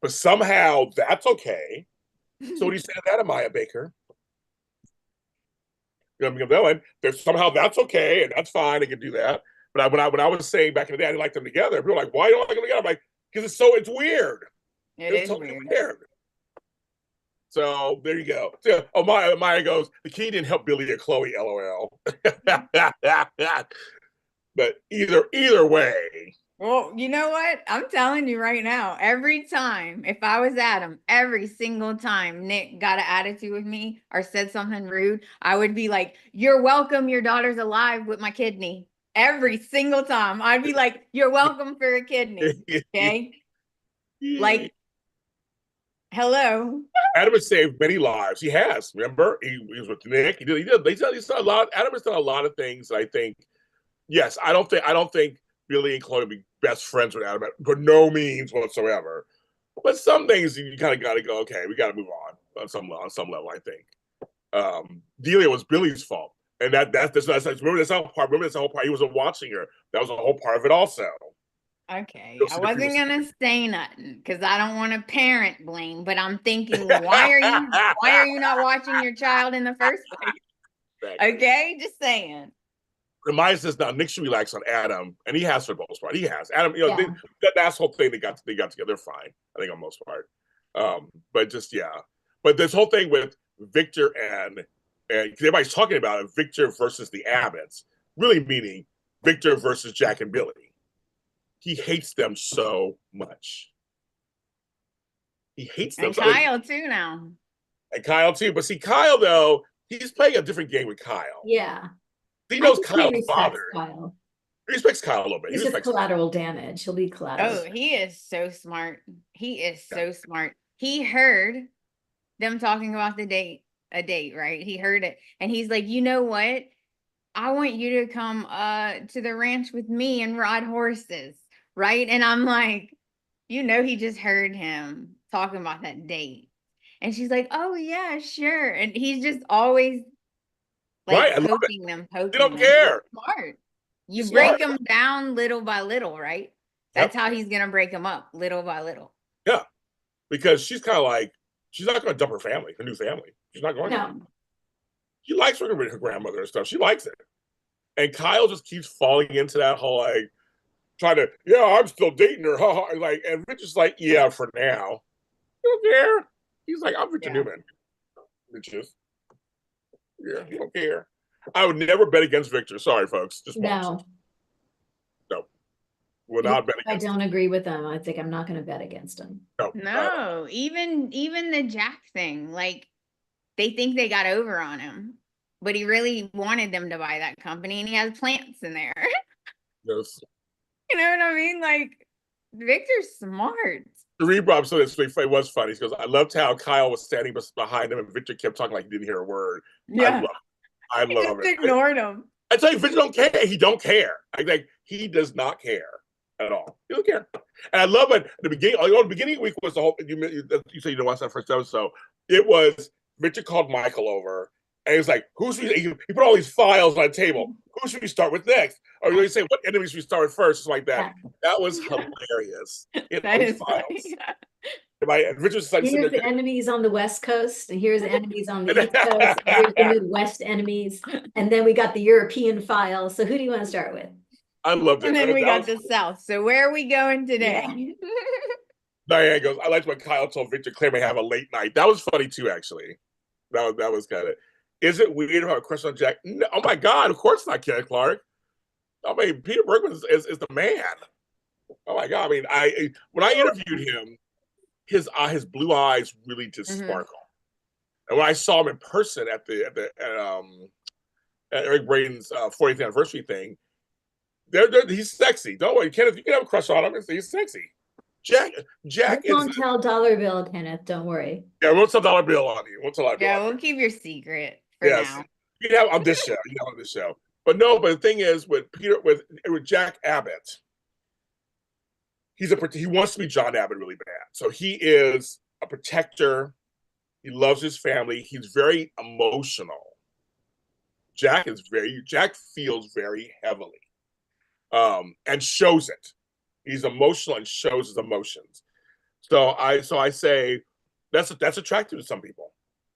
But somehow that's okay. So what do you say to that, Amaya Baker? You know, somehow that's okay and that's fine. They can do that. But when I was saying back in the day, I didn't like them together. People were like, why don't I like them together? I'm like, because it's weird. It's totally weird. So there you go. So, Maya goes, the key didn't help Billy or Chloe, LOL. But either way. Well, you know what? I'm telling you right now, every time, if I was Adam, every single time Nick got an attitude with me or said something rude, I would be like, you're welcome, your daughter's alive with my kidney. Every single time. I'd be like, you're welcome for a kidney. Okay? Like, hello. Adam has saved many lives. He has. Remember? He was with Nick. He's done a lot. Adam has done a lot of things that I think, yes, I don't think Billy and Chloe would be best friends with Adam, for no means whatsoever. But some things you kind of got to go, okay, we got to move on some level, I think. Delia was Billy's fault. And remember this whole part. He wasn't watching her. That was a whole part of it also. Okay, I wasn't gonna say nothing because I don't want to parent blame, but I'm thinking, why are you not watching your child in the first place? Exactly. Okay, just saying. Reminds us now, Nick should relax on Adam, and he has for the most part. He has Adam. You know, that's the whole thing. They got together. They're fine, I think, on most part. But just but this whole thing with Victor and everybody's talking about it, Victor versus the Abbotts, really meaning Victor versus Jack and Billy. He hates them so much. He hates them. And Kyle too now. And Kyle too. But see, Kyle though, he's playing a different game with Kyle. Yeah. He knows Kyle's father. Kyle. He respects Kyle a little bit. He's just collateral damage. He'll be collateral. Oh, he is so smart. He is so smart. He heard them talking about a date, right? He heard it. And he's like, you know what? I want you to come to the ranch with me and ride horses, right? And I'm like, he just heard him talking about that date. And she's like, oh yeah, sure. And he's just always like poking them. They don't care. Smart. You break them down little by little, right? That's how he's gonna break them up, little by little. Yeah, because she's kind of like, she's not going to dump her new family. She's not going to. She likes working with her grandmother and stuff. She likes it. And Kyle just keeps falling into that whole like trying to, I'm still dating her. Like, and Rich is like, yeah, for now. You don't care. He's like, I'm Victor Newman. Bitches. Yeah, you don't care. I would never bet against Victor. Sorry, folks. Just once. No. Would not bet against him. I don't agree with them. I think I'm not going to bet against him. No. Even the Jack thing, like they think they got over on him, but he really wanted them to buy that company, and he has plants in there. Yes. You know what I mean? Like Victor's smart. Sheree brought up something it was funny. He goes, I loved how Kyle was standing behind him and Victor kept talking like he didn't hear a word. Yeah. I love it. Ignored him. I tell you, Victor don't care. He don't care. He does not care at all. He don't care. And I love it. The beginning of the week was the whole, you said you didn't watch that first episode. It was, Victor called Michael over and he was like, he put all these files on the table. Who should we start with next? Or you say, what enemies should we start with first? Just like that. That was hilarious. That is files. Here's the enemies on the West Coast, and here's the enemies on the East Coast, and here's the Midwest enemies, and then we got the European files. So who do you want to start with? I loved it. And then we got the South. So where are we going today? Yeah. Diane goes, I liked when Kyle told Victor Claire may have a late night. That was funny too, actually. That was kind of. Is it weird about a crush on Jack? No, oh my God, of course not, Ken Clark. I mean, Peter Bergman is the man. Oh my God. I mean, when I interviewed him, his blue eyes really just sparkle. And when I saw him in person at Eric Braden's 40th anniversary thing, he's sexy. Don't worry, Kenneth. You can have a crush on him. He's sexy. Jack Don't tell Dollar Bill, Kenneth. Don't worry. Yeah, we'll tell Dollar Bill on you. We'll keep your secret for now. You can have on this show. On this show. But the thing is, with Jack Abbott, he wants to be John Abbott really bad. So he is a protector. He loves his family. He's very emotional. Jack feels very heavily, and shows it. He's emotional and shows his emotions. So I say that's attractive to some people.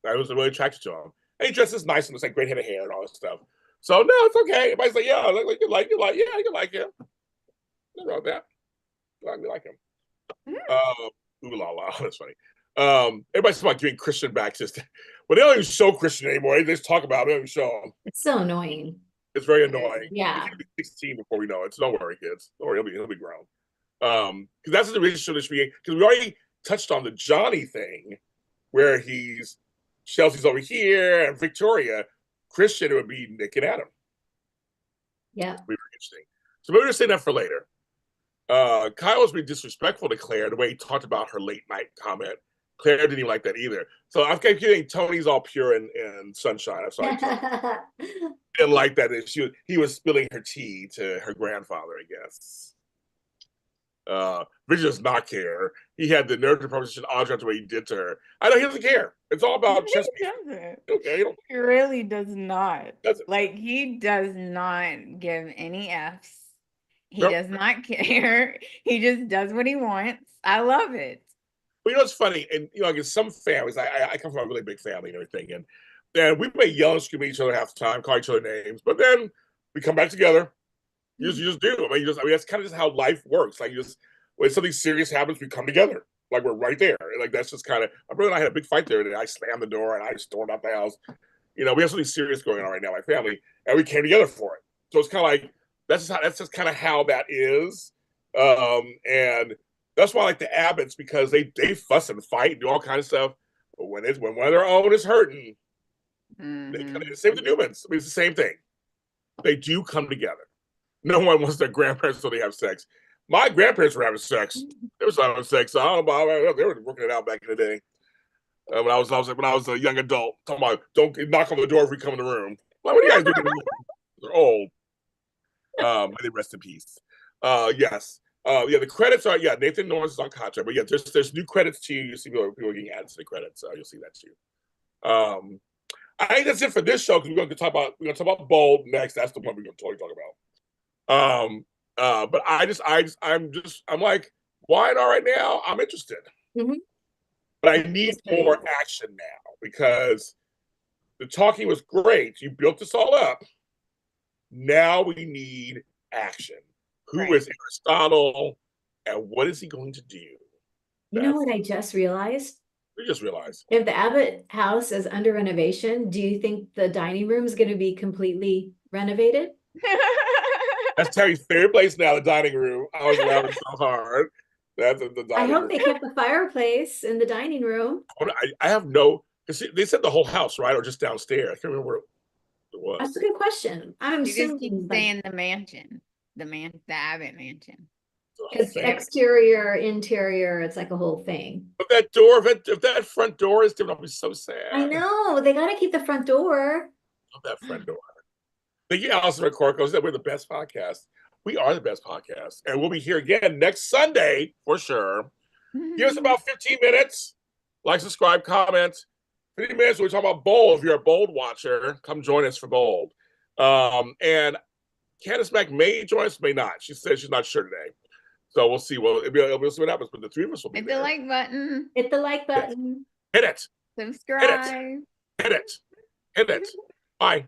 I was really attracted to him. And he dresses nice and it's like great head of hair and all this stuff. So no, it's okay. Everybody's like, yeah, you like him. Nothing wrong with that. You like him. Ooh la la, that's funny. Everybody's talking about giving Christian back system, but they don't even show Christian anymore. They just talk about it. They don't even show him. It's so annoying. It's very annoying. Yeah. He'll be 16 before we know it. So don't worry, kids. Don't worry, he'll be grown. Because that's the relationship that should be. Because we already touched on the Johnny thing, where Chelsea's over here and Victoria. Christian, it would be Nick and Adam. Yeah. Be very interesting. So maybe we'll say that for later. Kyle was being disrespectful to Claire the way he talked about her late night comment. Claire didn't even like that either. So I'm kidding. Tony's all pure and sunshine. I'm sorry. Didn't like that. He was spilling her tea to her grandfather, I guess. Richard does not care. He had the nerve to proposition Audra the way he did to her. I know he doesn't care. It's all about He doesn't. Okay, he really does not. Doesn't. Like, he does not give any Fs. He Nope. does not care. He just does what he wants. I love it. Well, it's funny, and like in some families, I come from a really big family and everything, and we may yell and scream at each other half the time, call each other names, but then we come back together. You just do. I mean, that's kind of just how life works. Like, when something serious happens, we come together. Like, we're right there. Like, that's just kind of. My brother and I had a big fight there, and I slammed the door and I stormed out the house. We have something serious going on right now, my family, and we came together for it. So it's kind of like that's just kind of how that is, and that's why I like the Abbotts, because they fuss and fight and do all kinds of stuff. But when one of their own is hurting, they kind of same with the Newmans. I mean, it's the same thing. They do come together. No one wants their grandparents till they have sex. My grandparents were having sex. They were having sex. So I don't know. They were working it out back in the day. When I was a young adult, talking about don't knock on the door if we come in the room. Like, what do you guys do? They're old. May they rest in peace. Yes. The credits are Nathan Norris is on contract, but there's new credits too. You see people getting added to the credits. You'll see that too. I think that's it for this show, because we're going to talk about Bold next. That's the one we're going to totally talk about. But I'm like, why not right now? I'm interested, but I need more action now, because the talking was great. You built this all up. Now we need action. Who is Aristole, and what is he going to do? You know what I just realized? We just realized. If the Abbott house is under renovation, do you think the dining room is going to be completely renovated? That's Terry's favorite place now, the dining room. I was laughing so hard. That's the dining I hope room. they kept the fireplace in the dining room. I have no. They said the whole house, right, or just downstairs? I can't remember where it was. That's a good question. I'm You just keep assuming saying the mansion, the Abbott mansion. because exterior, interior, it's like a whole thing. But that door, if that front door is different, I'll be so sad. I know, they got to keep the front door. Love that front door. Thank you, Allison McCorkle. That we're the best podcast. We are the best podcast, and we'll be here again next Sunday for sure. Give us about 15 minutes. Like, subscribe, comment. 15 minutes. We're talking about Bold. If you're a Bold watcher, come join us for Bold. And Candace Mack may join us, may not. She said she's not sure today. So we'll see. We'll see what happens. But the three of us will be Hit there. the like button. Hit the like button. Hit it. Subscribe. Hit it. Hit it. Bye.